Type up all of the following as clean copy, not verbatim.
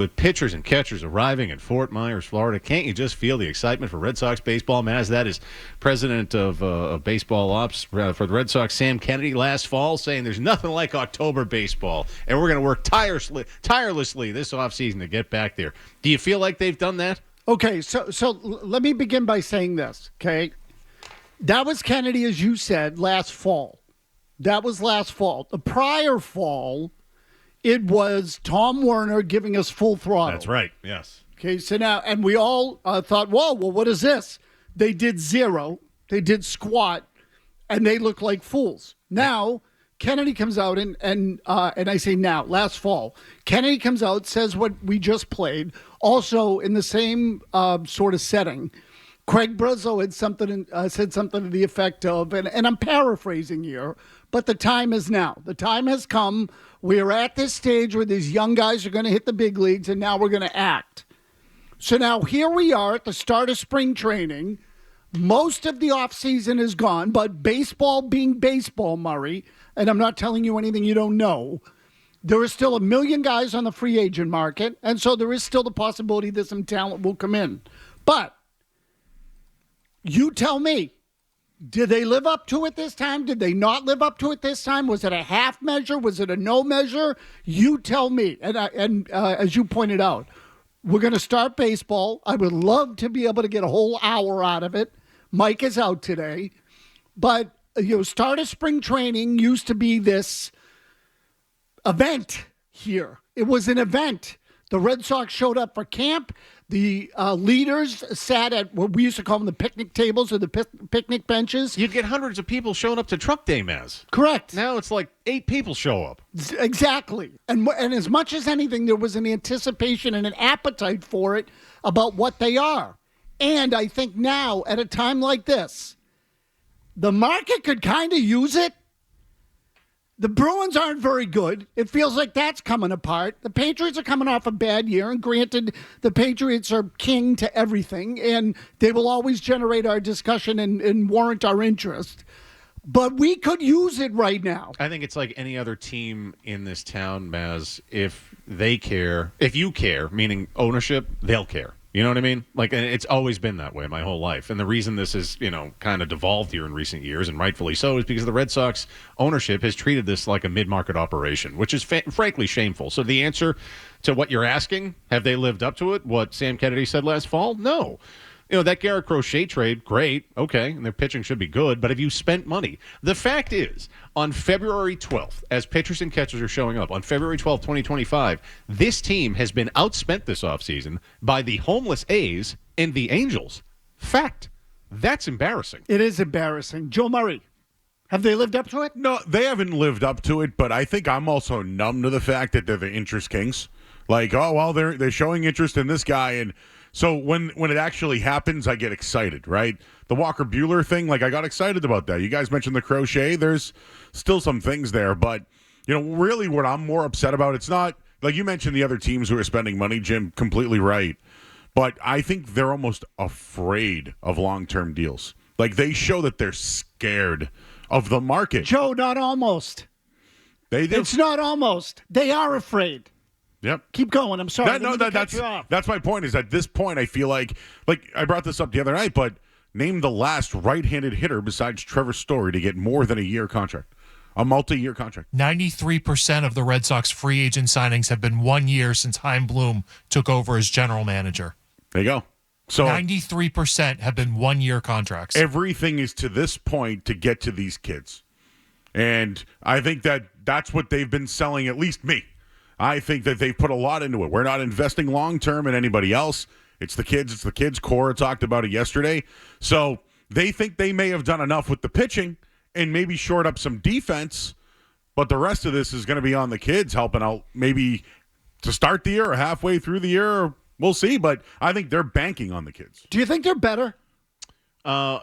With pitchers and catchers arriving in Fort Myers, Florida, can't you just feel the excitement for Red Sox baseball? Mazz, that is president of baseball ops for the Red Sox, Sam Kennedy, last fall, saying there's nothing like October baseball, and we're going to work tirelessly this offseason to get back there. Do you feel like they've done that? Okay, so let me begin by saying this, okay? That was Kennedy, as you said, last fall. That was last fall. The prior fall, it was Tom Werner giving us full throttle. That's right, yes. Okay, so now, and we all thought, whoa, well, what is this? They did zero. They did squat, and they look like fools. Now, Kennedy comes out, and I say now, last fall, Kennedy comes out, says what we just played. Also, in the same sort of setting, Craig Brazzo had said something to the effect of, and I'm paraphrasing here, but the time is now. The time has come. We are at this stage where these young guys are going to hit the big leagues, and now we're going to act. So now here we are at the start of spring training. Most of the offseason is gone, but baseball being baseball, Murray, and I'm not telling you anything you don't know, there is still 1 million guys on the free agent market, and so there is still the possibility that some talent will come in. But you tell me, did they live up to it this time? Did they not live up to it this time? Was it a half measure? Was it a no measure? You tell me. And as you pointed out, we're going to start baseball. I would love to be able to get a whole hour out of it. Mike is out today. But, start of spring training used to be this event here. It was an event. The Red Sox showed up for camp. The leaders sat at what we used to call them the picnic tables or the picnic benches. You'd get hundreds of people showing up to Truck Day, Mazz. Correct. Now it's like 8 people show up. Exactly. And as much as anything, there was an anticipation and an appetite for it about what they are. And I think now, at a time like this, the market could kind of use it. The Bruins aren't very good. It feels like that's coming apart. The Patriots are coming off a bad year, and granted, the Patriots are king to everything, and they will always generate our discussion and warrant our interest. But we could use it right now. I think it's like any other team in this town, Mazz. If they care, if you care, meaning ownership, they'll care. You know what I mean? Like, and it's always been that way my whole life. And the reason this is, kind of devolved here in recent years, and rightfully so, is because the Red Sox ownership has treated this like a mid-market operation, which is frankly shameful. So the answer to what you're asking, have they lived up to it? What Sam Kennedy said last fall? No. That Garrett Crochet trade, great, okay, and their pitching should be good, but have you spent money? The fact is, on February 12th, as pitchers and catchers are showing up, on February 12th, 2025, this team has been outspent this offseason by the homeless A's and the Angels. Fact. That's embarrassing. It is embarrassing. Joe Murray, have they lived up to it? No, they haven't lived up to it, but I think I'm also numb to the fact that they're the interest kings. Like, oh, well, they're showing interest in this guy, and so when it actually happens, I get excited, right? The Walker Buehler thing, like, I got excited about that. You guys mentioned the Crochet. There's still some things there, but, really what I'm more upset about, it's not, like you mentioned the other teams who are spending money, Jim, completely right. But I think they're almost afraid of long-term deals. Like, they show that they're scared of the market. Joe, not almost. They do. It's not almost. They are afraid. Yep. Keep going. I'm sorry. That's my point. Is at this point I feel like I brought this up the other night, but name the last right-handed hitter besides Trevor Story to get more than a year contract, a multi-year contract. 93% of the Red Sox free agent signings have been 1 year since Chaim Bloom took over as general manager. There you go. So 93% have been 1 year contracts. Everything is to this point to get to these kids, and I think that's what they've been selling. At least me. I think that they've put a lot into it. We're not investing long-term in anybody else. It's the kids. It's the kids. Cora talked about it yesterday. So they think they may have done enough with the pitching and maybe short up some defense, but the rest of this is going to be on the kids helping out maybe to start the year or halfway through the year. We'll see, but I think they're banking on the kids. Do you think they're better?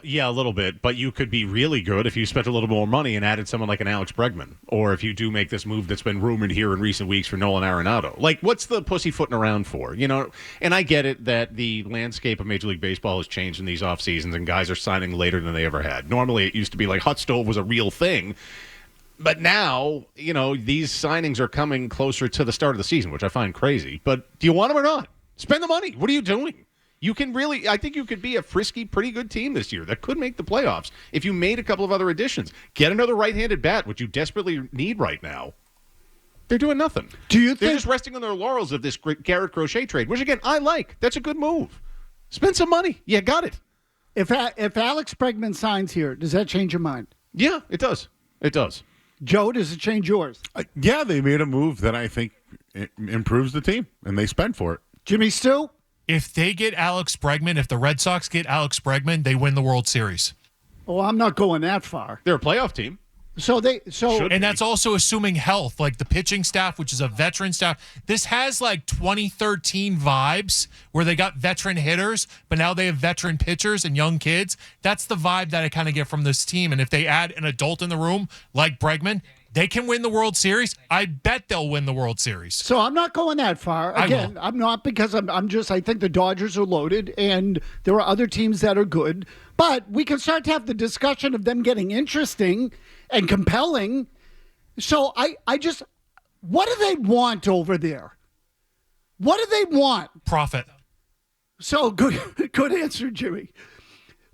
Yeah, a little bit, but you could be really good if you spent a little more money and added someone like an Alex Bregman, or if you do make this move that's been rumored here in recent weeks for Nolan Arenado. Like, what's the pussyfooting around for? And I get it that the landscape of Major League Baseball has changed in these off seasons, and guys are signing later than they ever had. Normally, it used to be like hot stove was a real thing. But now, these signings are coming closer to the start of the season, which I find crazy. But do you want them or not? Spend the money. What are you doing? You can really, I think you could be a frisky, pretty good team this year that could make the playoffs if you made a couple of other additions. Get another right-handed bat, which you desperately need right now. They're doing nothing. They're just resting on their laurels of this Garrett Crochet trade, which, again, I like. That's a good move. Spend some money. Yeah, got it. If Alex Bregman signs here, does that change your mind? Yeah, it does. It does. Joe, does it change yours? Yeah, they made a move that I think improves the team, and they spent for it. Jimmy Stu? If they get Alex Bregman, if the Red Sox get Alex Bregman, they win the World Series. Oh, I'm not going that far. They're a playoff team. And that's also assuming health, like the pitching staff, which is a veteran staff. This has like 2013 vibes where they got veteran hitters, but now they have veteran pitchers and young kids. That's the vibe that I kind of get from this team. And if they add an adult in the room like Bregman, they can win the World Series. I bet they'll win the World Series. So I'm not going that far. Again, I'm not, because I think the Dodgers are loaded and there are other teams that are good. But we can start to have the discussion of them getting interesting and compelling. So what do they want over there? What do they want? Profit. So good answer, Jimmy.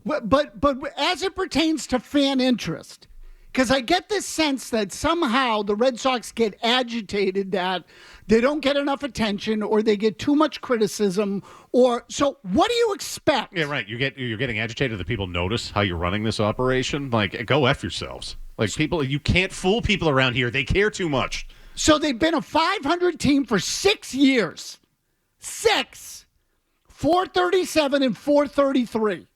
But as it pertains to fan interest, because I get this sense that somehow the Red Sox get agitated that they don't get enough attention or they get too much criticism. So what do you expect? Yeah, right. You're getting agitated that people notice how you're running this operation. Like, go F yourselves. Like, people, you can't fool people around here. They care too much. So they've been a 500 team for 6 years. 6. 437 and 433.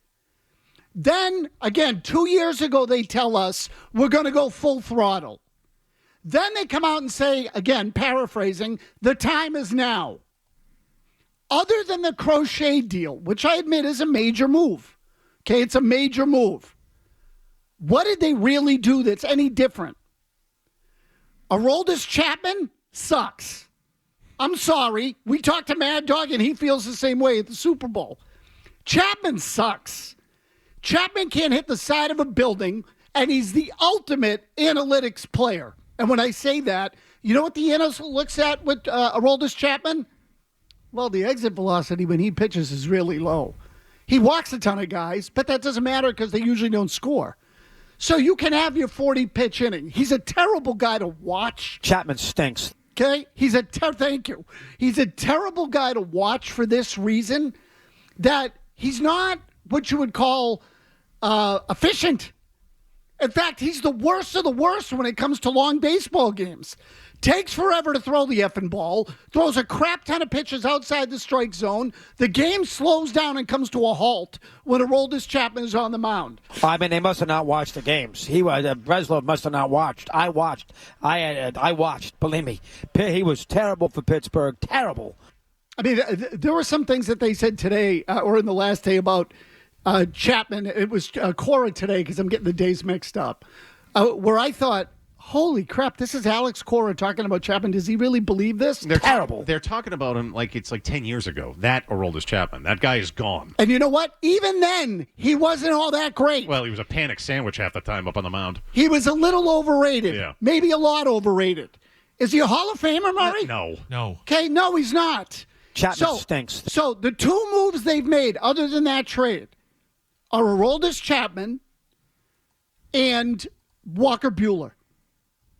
Then, again, 2 years ago, they tell us we're going to go full throttle. Then they come out and say, again, paraphrasing, the time is now. Other than the Crochet deal, which I admit is a major move. Okay, it's a major move. What did they really do that's any different? Aroldis Chapman sucks. I'm sorry. We talked to Mad Dog, and he feels the same way at the Super Bowl. Chapman sucks. Chapman can't hit the side of a building, and he's the ultimate analytics player. And when I say that, you know what the analyst looks at with Aroldis Chapman? Well, the exit velocity when he pitches is really low. He walks a ton of guys, but that doesn't matter because they usually don't score. So you can have your 40-pitch inning. He's a terrible guy to watch. Chapman stinks. Okay? Thank you. He's a terrible guy to watch for this reason, that he's not what you would call efficient. In fact, he's the worst of the worst when it comes to long baseball games. Takes forever to throw the effing ball, throws a crap ton of pitches outside the strike zone. The game slows down and comes to a halt when Aroldis Chapman is on the mound. I mean, they must have not watched the games. Breslow must have not watched. I watched. I watched. Believe me, he was terrible for Pittsburgh. Terrible. I mean, there were some things that they said today or in the last day about Chapman. It was Cora today, because I'm getting the days mixed up, where I thought, holy crap, this is Alex Cora talking about Chapman. Does he really believe this? They're terrible. They're talking about him like it's like 10 years ago. That Aroldis Chapman. That guy is gone. And you know what? Even then, he wasn't all that great. Well, he was a panic sandwich half the time up on the mound. He was a little overrated. Yeah. Maybe a lot overrated. Is he a Hall of Famer, Murray? No. Okay, no, he's not. Chapman stinks. So the two moves they've made, other than that trade, are Aroldis Chapman and Walker Buehler.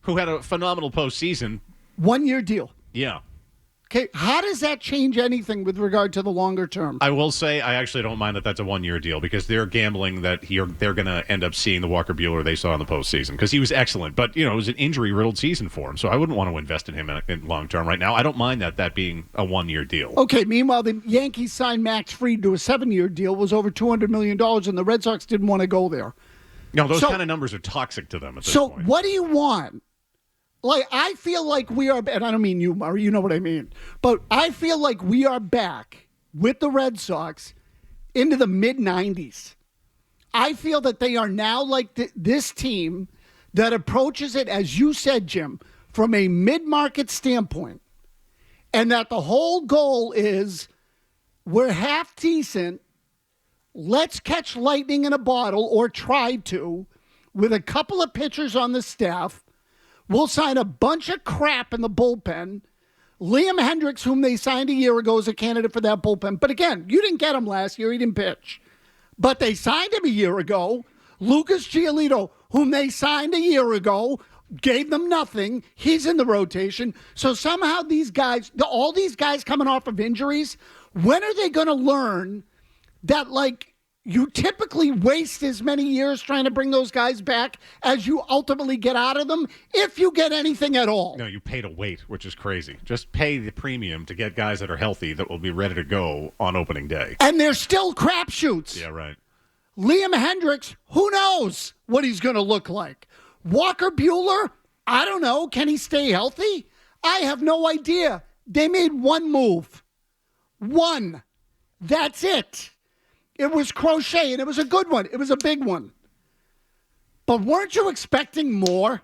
Who had a phenomenal postseason. 1-year deal. Yeah. Okay, how does that change anything with regard to the longer term? I will say I actually don't mind that that's a 1-year deal, because they're gambling that they're going to end up seeing the Walker Buehler they saw in the postseason, because he was excellent. But, it was an injury-riddled season for him, so I wouldn't want to invest in him in long term right now. I don't mind that being a 1-year deal. Okay, meanwhile, the Yankees signed Max Fried to a 7-year deal, was over $200 million, and the Red Sox didn't want to go there. No, those kind of numbers are toxic to them at this point. So what do you want? Like, I feel like we are, and I don't mean you, Murray, you know what I mean, but I feel like we are back with the Red Sox into the mid-90s. I feel that they are now like this team that approaches it, as you said, Jim, from a mid-market standpoint, and that the whole goal is we're half decent, let's catch lightning in a bottle, or try to, with a couple of pitchers on the staff. We'll sign a bunch of crap in the bullpen. Liam Hendricks, whom they signed a year ago, is a candidate for that bullpen. But again, you didn't get him last year. He didn't pitch. But they signed him a year ago. Lucas Giolito, whom they signed a year ago, gave them nothing. He's in the rotation. So somehow these guys, all these guys coming off of injuries, when are they going to learn that, like, you typically waste as many years trying to bring those guys back as you ultimately get out of them, if you get anything at all? No, you pay to wait, which is crazy. Just pay the premium to get guys that are healthy that will be ready to go on opening day. And they're still crapshoots. Yeah, right. Liam Hendricks, who knows what he's going to look like? Walker Buehler, I don't know. Can he stay healthy? I have no idea. They made one move. One. That's it. It was Crochet, and it was a good one. It was a big one. But weren't you expecting more?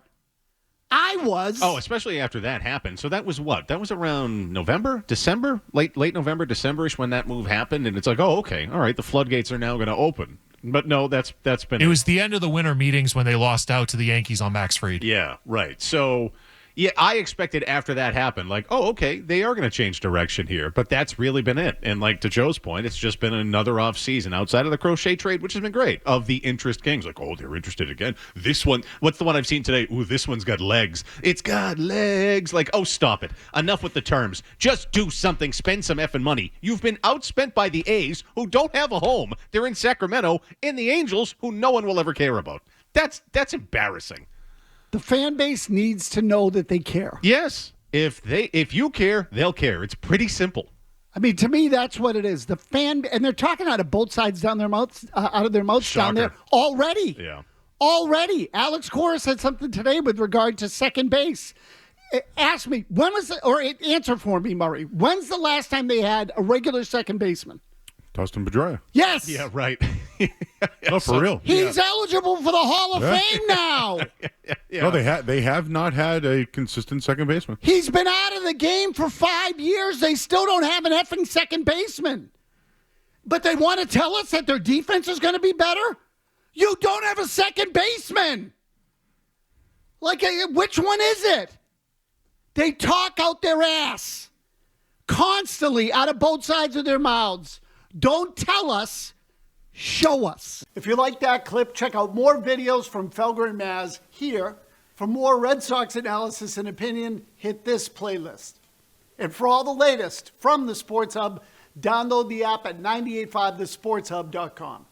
I was. Oh, especially after that happened. So that was what? That was around November, December? Late November, December-ish when that move happened. And it's like, oh, okay. All right, the floodgates are now going to open. But no, that's been... It was the end of the winter meetings when they lost out to the Yankees on Max Fried. Yeah, right. So... yeah, I expected after that happened, like, oh, okay, they are going to change direction here. But that's really been it. And like to Joe's point, it's just been another off season outside of the Crochet trade, which has been great, of the interest kings. Like, oh, they're interested again. This one, what's the one I've seen today? Ooh, this one's got legs. It's got legs. Like, oh, stop it. Enough with the terms. Just do something. Spend some effing money. You've been outspent by the A's, who don't have a home. They're in Sacramento, and the Angels, who no one will ever care about. That's embarrassing. The fan base needs to know that they care. Yes. If you care, they'll care. It's pretty simple. I mean, to me, that's what it is. The fan, and they're talking out of both sides down their mouths, out of their mouths down there already. Yeah. Already. Alex Cora said something today with regard to second base. Ask me, answer for me, Murray. When's the last time they had a regular second baseman? Dustin Pedroia. Yes. Yeah, right. No, for real. He's eligible for the Hall of Fame now. Yeah. No, they have not had a consistent second baseman. He's been out of the game for 5 years. They still don't have an effing second baseman. But they want to tell us that their defense is going to be better? You don't have a second baseman. Like, which one is it? They talk out their ass constantly out of both sides of their mouths. Don't tell us, show us. If you like that clip, check out more videos from Felger and Mazz here. For more Red Sox analysis and opinion, hit this playlist. And for all the latest from the Sports Hub, download the app at 985thesportshub.com.